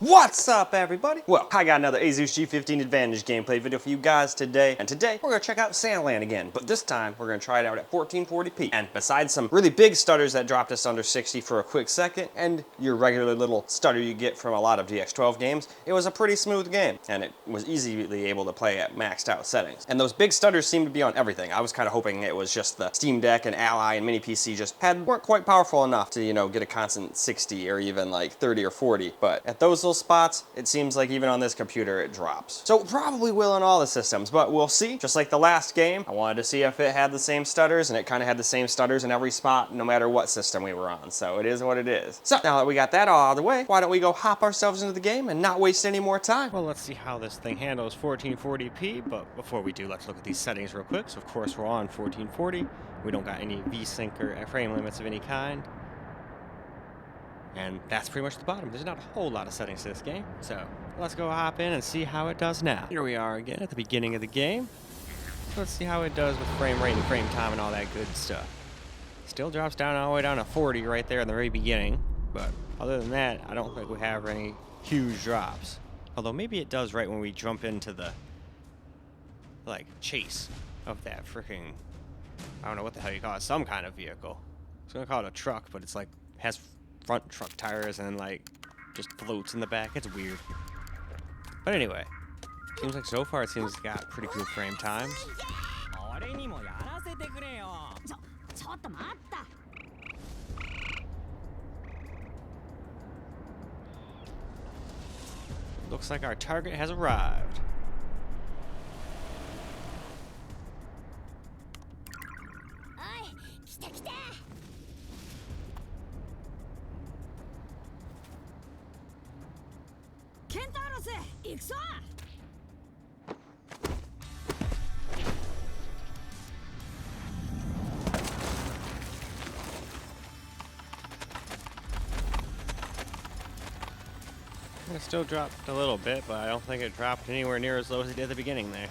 What's up, everybody? Well, I got another Asus G15 Advantage gameplay video for you guys today, and today we're gonna check out Sandland again, but this time we're gonna try it out at 1440p. And besides some really big stutters that dropped us under 60 for a quick second, and your regular little stutter you get from a lot of DX12 games, it was a pretty smooth game, and it was easily able to play at maxed out settings. And those big stutters seem to be on everything. I was kind of hoping it was just the Steam Deck and Ally and Mini PC just weren't quite powerful enough to, get a constant 60 or even like 30 or 40, but at those little spots, it seems like even on this computer it drops. So probably will on all the systems, but we'll see. Just like the last game, I wanted to see if it had the same stutters, and it kind of had the same stutters in every spot, no matter what system we were on. So it is what it is. So now that we got that all out of the way, why don't we go hop ourselves into the game and not waste any more time? Well, let's see how this thing handles 1440p, but before we do, let's look at these settings real quick. So of course we're on 1440. We don't got any VSync or frame limits of any kind. And that's pretty much the bottom. There's not a whole lot of settings to this game. So let's go hop in and see how it does now. Here we are again at the beginning of the game. So let's see how it does with frame rate and frame time and all that good stuff. Still drops down all the way down to 40 right there in the very beginning. But other than that, I don't think we have any huge drops. Although maybe it does right when we jump into the chase of that freaking, I don't know what the hell you call it, some kind of vehicle. I was gonna call it a truck, but it's has front truck tires and just floats in the back. It's weird. But anyway, seems like so far it seems it's got pretty good frame times. Looks like our target has arrived. It still dropped a little bit, but I don't think it dropped anywhere near as low as it did at the beginning there.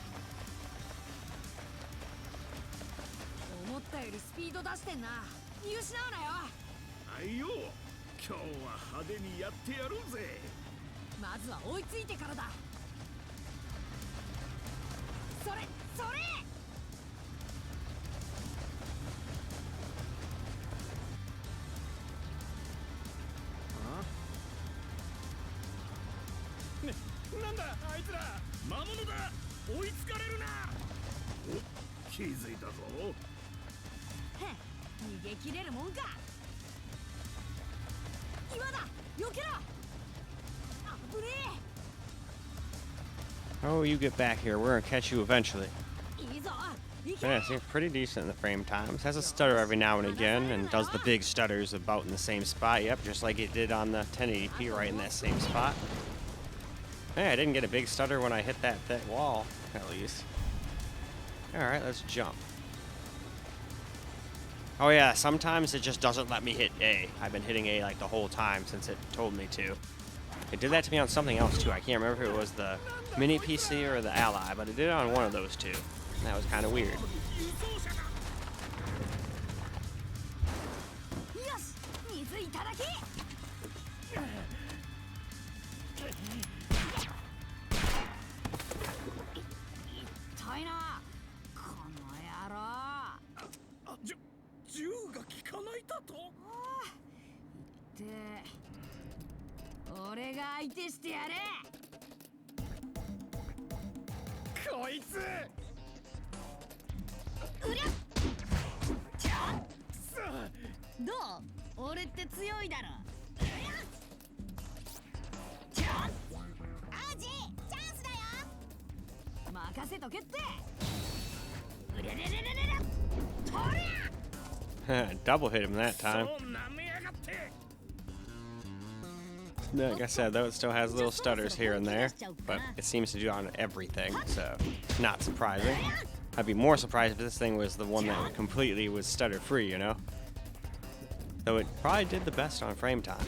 Oh, you get back here. We're gonna catch you eventually. Yeah, it seems pretty decent in the frame times. Has a stutter every now and again, and does the big stutters about in the same spot. Yep, just like it did on the 1080p, right in that same spot. Hey, I didn't get a big stutter when I hit that wall, at least. Alright, let's jump. Oh yeah, sometimes it just doesn't let me hit A. I've been hitting A the whole time since it told me to. It did that to me on something else too. I can't remember if it was the Mini PC or the Ally, but it did it on one of those two. And that was kind of weird. Double hit him that time. Like I said, though, it still has little stutters here and there, but it seems to do on everything, so not surprising. I'd be more surprised if this thing was the one that completely was stutter-free, Though it probably did the best on frame time.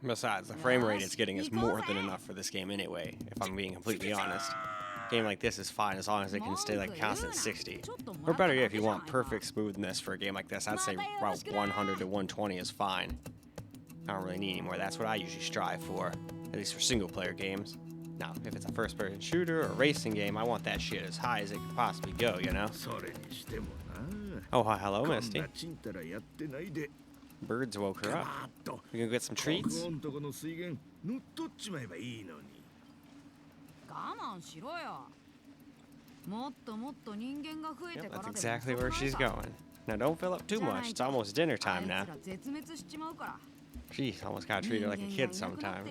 Besides, the frame rate it's getting is more than enough for this game anyway, if I'm being completely honest. A game like this is fine as long as it can stay like constant 60. Or better yet, if you want perfect smoothness for a game like this, I'd say about 100 to 120 is fine. I don't really need any more. That's what I usually strive for, at least for single player games. Now, if it's a first person shooter or racing game, I want that shit as high as it can possibly go, you know? Oh, hi, hello, Misty. Birds woke her up. We gonna get some treats? Yep, that's exactly where she's going. Now don't fill up too much, it's almost dinner time now. Jeez, almost gotta treat her like a kid sometimes.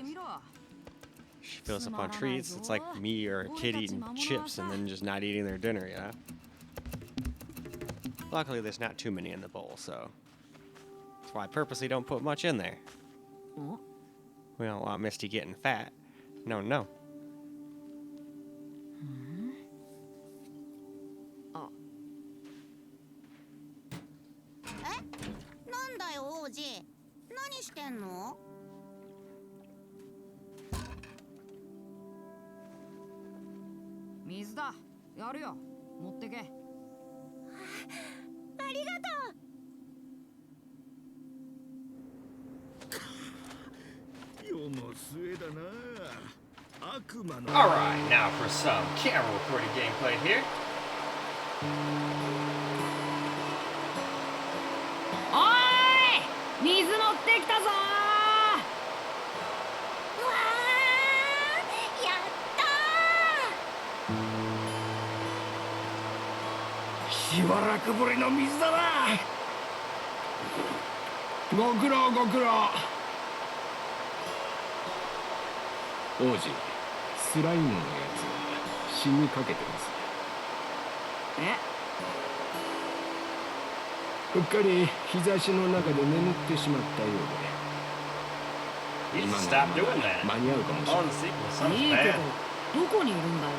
She fills up on treats, it's like me or a kid eating chips and then just not eating their dinner, you know? Luckily there's not too many in the bowl, so that's why I purposely don't put much in there. We don't want Misty getting fat. No, no. Alright, now for some camera recorded gameplay here. Oi! 水持ってきたぞー。わー、やったー。しばらくぶりの水だな。ご苦労ご苦労。王子、スライムのやつ死にかけてます。うっかり日差しの中で眠ってしまったようで。今なら間に合うかもしれない。いいけど、どこにいるんだよ。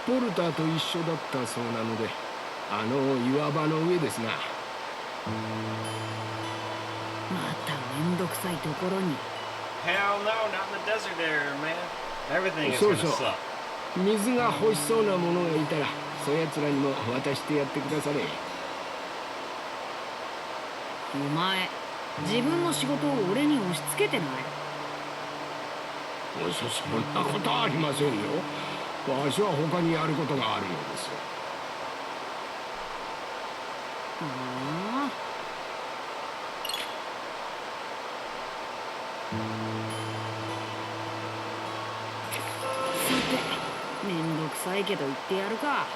ポルターと一緒だったそうなので、あの岩場の上ですな。まためんどくさいところに。Hell no, not in the desert area, man. Everything is gonna suck. 水が欲しそうな者がいたら、そやつらにも渡してやってくだされ。お前、自分の仕事を俺に押し付けてない？そんなことはありませんよ。わしは他にやることがあるのです。めんどくさいけど言ってやるか。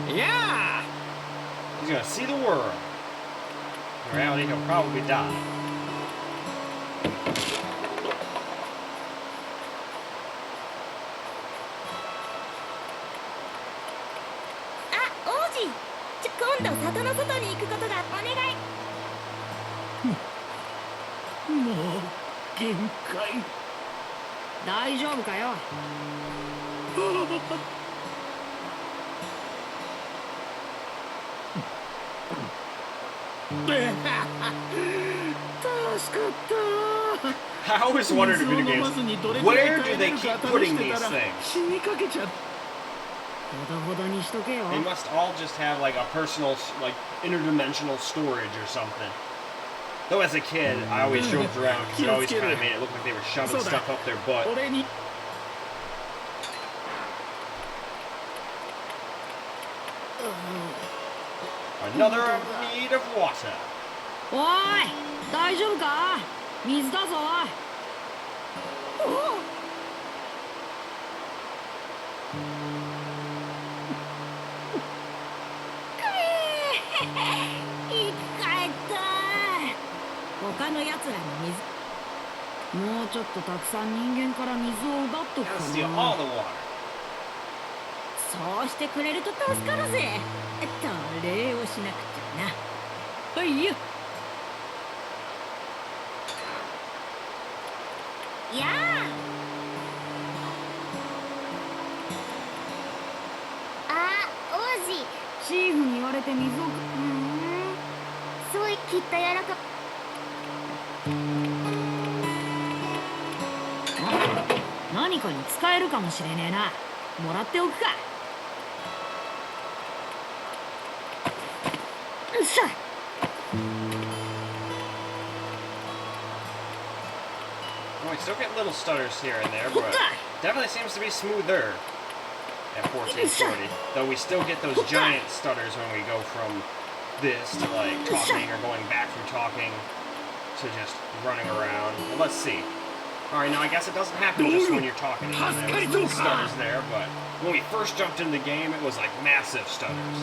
Yeah! He's gonna see the world. In reality, he'll probably die. Oji! 今度里の外に行くことだ。お願い。もう限界。大丈夫かよ。I always wondered in video games, where do they keep putting these things? They must all just have like a personal, like interdimensional storage or something. Though as a kid, I always joked around because it always kind of made it look like they were shoving stuff up their butt. Another need of water. おい、大丈夫か？水だぞ。生き返った。他の奴らに水。もうちょっとたくさん人間から水を奪っとくかな。そうしてくれると助かるぜ。礼をしなくちゃな。はいよ。やあ、王子。チーフに言われて水をそういきった柔らか。何かに使えるかもしれねえな。もらっておくか。よっしゃ。Well, we still get little stutters here and there, but definitely seems to be smoother at 1440. Though we still get those giant stutters when we go from this to like talking or going back from talking to just running around. Well, let's see. Alright, now I guess it doesn't happen just when you're talking. There was little stutters there, but when we first jumped into the game, it was like massive stutters.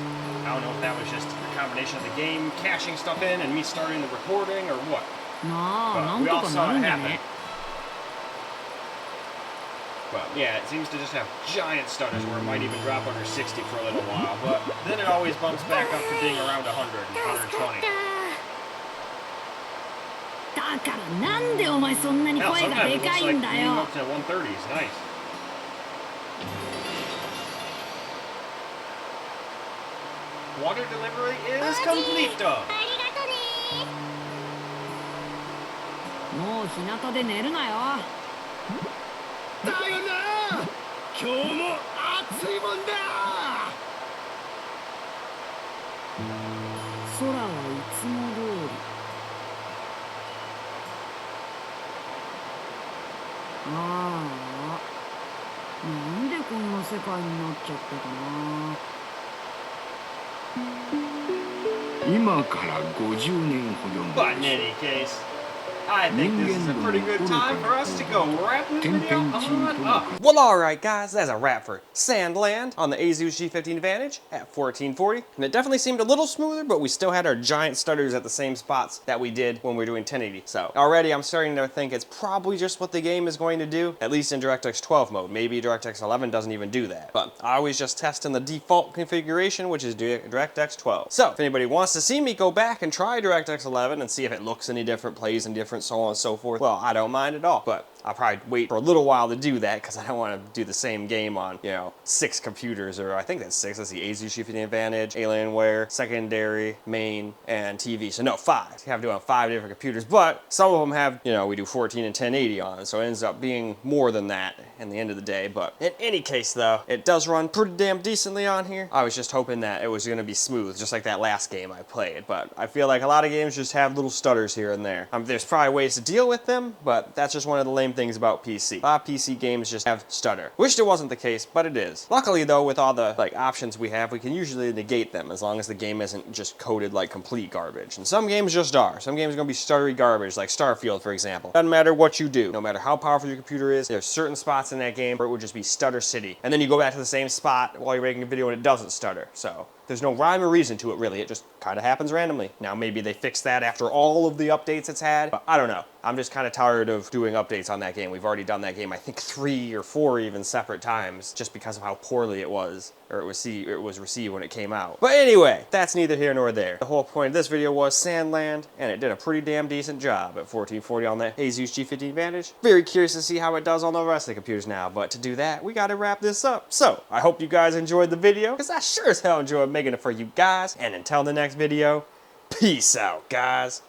I don't know if that was just a combination of the game caching stuff in and me starting the recording or what. But we all saw it happen. But yeah, it seems to just have giant stutters where it might even drop under 60 for a little while, but then it always bumps back up to being around 100 and 120. だからなんでお前そんなに声がでかいんだよ。 Up to 130s, nice. Water delivery is complete. もう日向で寝るなよ。だよな。今日も暑いもんだ。空はいつも通り。ああ、なんでこんな世界になっちゃったかな。今から50年ほど前。 But in any case, I think this is a pretty good time for us to go wrap this video on up. Well, alright guys, that's a wrap for Sandland on the Asus G15 Advantage at 1440. And it definitely seemed a little smoother, but we still had our giant stutters at the same spots that we did when we were doing 1080. So already I'm starting to think it's probably just what the game is going to do, at least in DirectX 12 mode. Maybe DirectX 11 doesn't even do that. But I always just test in the default configuration, which is DirectX 12. So if anybody wants to see me go back and try DirectX 11 and see if it looks any different, plays any different, so on and so forth, well, I don't mind at all. But I'll probably wait for a little while to do that because I don't want to do the same game on, 6 computers, or I think that's 6. That's the Asus G15 Advantage, Alienware, secondary, main, and TV. So no, 5. You have to do it on 5 different computers, but some of them have, we do 14 and 1080 on it, so it ends up being more than that in the end of the day. But in any case, though, it does run pretty damn decently on here. I was just hoping that it was going to be smooth, just like that last game I played, but I feel like a lot of games just have little stutters here and there. There's probably ways to deal with them, but that's just one of the lame things about PC. A lot of PC games just have stutter. Wished it wasn't the case, but it is. Luckily though, with all the options we have, we can usually negate them as long as the game isn't just coded like complete garbage. And some games just are. Some games are gonna be stuttery garbage, like Starfield for example. Doesn't matter what you do, no matter how powerful your computer is, there's certain spots in that game where it would just be stutter city. And then you go back to the same spot while you're making a video and it doesn't stutter. So there's no rhyme or reason to it really, it just kind of happens randomly. Now maybe they fixed that after all of the updates it's had, but I don't know. I'm just kind of tired of doing updates on that game. We've already done that game, I think 3 or 4 even separate times, just because of how poorly it was, or it was received when it came out. But anyway, that's neither here nor there. The whole point of this video was Sandland, and it did a pretty damn decent job at 1440 on the Asus G15 Advantage. Very curious to see how it does on the rest of the computers now, but to do that, we gotta wrap this up. So, I hope you guys enjoyed the video, because I sure as hell enjoyed making it for you guys, and until the next video, peace out, guys.